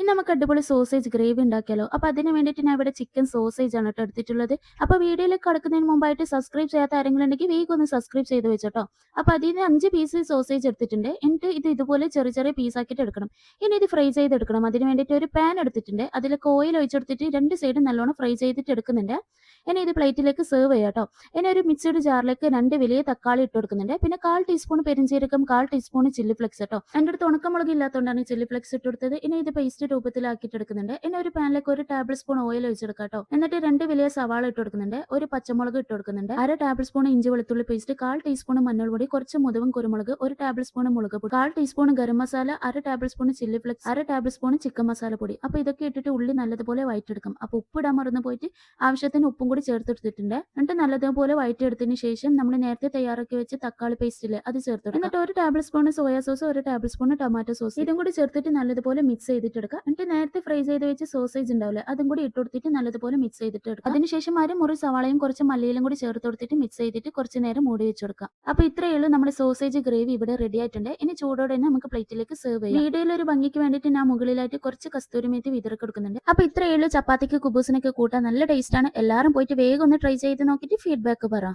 ഇനി നമുക്ക് അടിപൊളി സോസേജ് ഗ്രേവി ഉണ്ടാക്കിയാലോ? അപ്പോൾ അതിന് വേണ്ടിയിട്ട് ഞാൻ ഇവിടെ ചിക്കൻ സോസേജ് ആണ് ട്ടോ എടുത്തിട്ടുള്ളത്. അപ്പോൾ വീഡിയോയിലേക്ക് കടക്കുന്നതിന് മുമ്പായിട്ട് സബ്സ്ക്രൈബ് ചെയ്യാത്ത ആരെങ്കിലും ഉണ്ടെങ്കിൽ വേഗം ഒന്ന് സബ്സ്ക്രൈബ് ചെയ്ത് വെച്ചോട്ടോ. അപ്പോൾ അതിന് 5 പീസ് സോസേജ് എടുത്തിട്ടുണ്ട്. എന്നിട്ട് ഇത് ഇതുപോലെ ചെറിയ ചെറിയ പീസ് ആക്കിയിട്ട് എടുക്കണം. ഇനി ഇത് ഫ്രൈ ചെയ്തെടുക്കണം. അതിന് വേണ്ടിയിട്ട് ഒരു പാൻ എടുത്തിട്ടുണ്ട്. അതിലേക്ക് ഓയിൽ ഒഴിച്ചെടുത്തിട്ട് 2 സൈഡും നല്ലോണം ഫ്രൈ ചെയ്തിട്ട് എടുക്കുന്നുണ്ട്. ഇനി ഇത് പ്ലേറ്റിലേക്ക് സെർവ് ചെയ്യാം ട്ടോ. ഇനി ഒരു മിക്സിയുടെ ജാറിലേക്ക് 2 വലിയ തക്കാളി ഇട്ട് കൊടുക്കുന്നുണ്ട്. പിന്നെ 1/4 ടീസ്പൂൺ പെരിഞ്ജീരകം, 1/4 ടീസ്പൂൺ ചില്ലി ഫ്ലെക്സ് ട്ടോ. എൻ്റെ അടുത്ത് ഉണക്കമുളക് ഇല്ലാത്തതുകൊണ്ടാണ് ചില്ലി ഫ്ലെക്സ് ഇട്ട് കൊടുത്തത്. ഇനി ഇത് പേസ്റ്റ് രൂപത്തിലാക്കിയിട്ട് എടുക്കുന്നുണ്ട്. ഇനി ഒരു പാനിലേക്ക് 1 ടേബിൾ സ്പൂൺ ഓയിൽ ഒഴിച്ചെടുക്കാം ട്ടോ. എന്നിട്ട് 2 വലിയ സവാള ഇട്ട് കൊടുക്കുന്നുണ്ട്. ഒരു പച്ചമുളക് ഇട്ട് കൊടുക്കുന്നുണ്ട്. 1/2 ടേബിൾ സ്പൂൺ ഇഞ്ചി വെളുത്തുള്ളി പേസ്റ്റ്, 1/4 ടീസ്പൂൺ മഞ്ഞൾപ്പൊടി, കുറച്ച് മുതവും കുരുമുളക്, 1 ടേബിൾ സ്പൂൺ മുളക് പൊടി, 1/4 teaspoon garam masala, 1/2 table spoon chilli flakes, 1/2 table spoon chicken masala പൊടി. അപ്പോൾ ഇതൊക്കെ ഇട്ടിട്ട് ഉള്ളി നല്ലതുപോലെ വഴറ്റിയെടുക്കും. അപ്പോൾ ഉപ്പ് ഇടാൻ മറന്നു പോയിട്ട് ആവശ്യത്തിന് ഉപ്പും കൂടി ചേർത്തെടുത്തിട്ടുണ്ട്. എന്നിട്ട് നല്ലതുപോലെ വഴറ്റിയെടുത്തതിന് ശേഷം നമ്മൾ നേരത്തെ തയ്യാറാക്കി വെച്ച് തക്കാളി പേസ്റ്റ് ഇല്ലേ അത് ചേർത്തെടുക്കുക. എന്നിട്ട് 1 table spoon soya sauce, 1 table spoon tomato sauce ഇതും കൂടി ചേർത്തിട്ട് നല്ലതുപോലെ മിക്സ് ചെയ്തിട്ട് എടുക്കുക. എന്നിട്ട് നേരത്തെ ഫ്രൈ ചെയ്ത് വെച്ച് സോസേജ് ഉണ്ടാവില്ലേ അതും കൂടി ഇട്ട് കൊടുത്തിട്ട് നല്ലതുപോലെ മിക്സ് ചെയ്തിട്ട് എടുക്കുക. അതിനുശേഷം മുറി സവാളയും കുറച്ച് മല്ലിയിലും കൂടി ചേർത്ത് കൊടുത്തിട്ട് മിക്സ് ചെയ്തിട്ട് കുറച്ച് നേരം മൂടി വെച്ച് കൊടുക്കുക. അപ്പോൾ ഇത്രയേ ഉള്ളൂ നമ്മുടെ സോസേജ് ഗ്രേവി ഇവിടെ റെഡി ആയിട്ടുണ്ട്. ഇനി ചൂടോടെ തന്നെ നമുക്ക് പ്ലേറ്റിലേക്ക് സെർവ് ചെയ്യാം. വീഡിയോയിൽ ഒരു ഭംഗിക്ക് വേണ്ടിയിട്ട് ഞാൻ മുകളിലായിട്ട് കുറച്ച് കസ്തൂരി മേത്തി വിതറി കൊടുക്കുന്നുണ്ട്. അപ്പോൾ ഇത്രയേ ഉള്ളൂ, ചപ്പാത്തിക്ക് കുബൂസിനൊക്കെ കൂട്ടാൻ നല്ല ടേസ്റ്റ് ആണ്. എല്ലാവരും പോയിട്ട് വേഗം ഒന്ന് ട്രൈ ചെയ്ത് നോക്കിയിട്ട് ഫീഡ്ബാക്ക് പറ.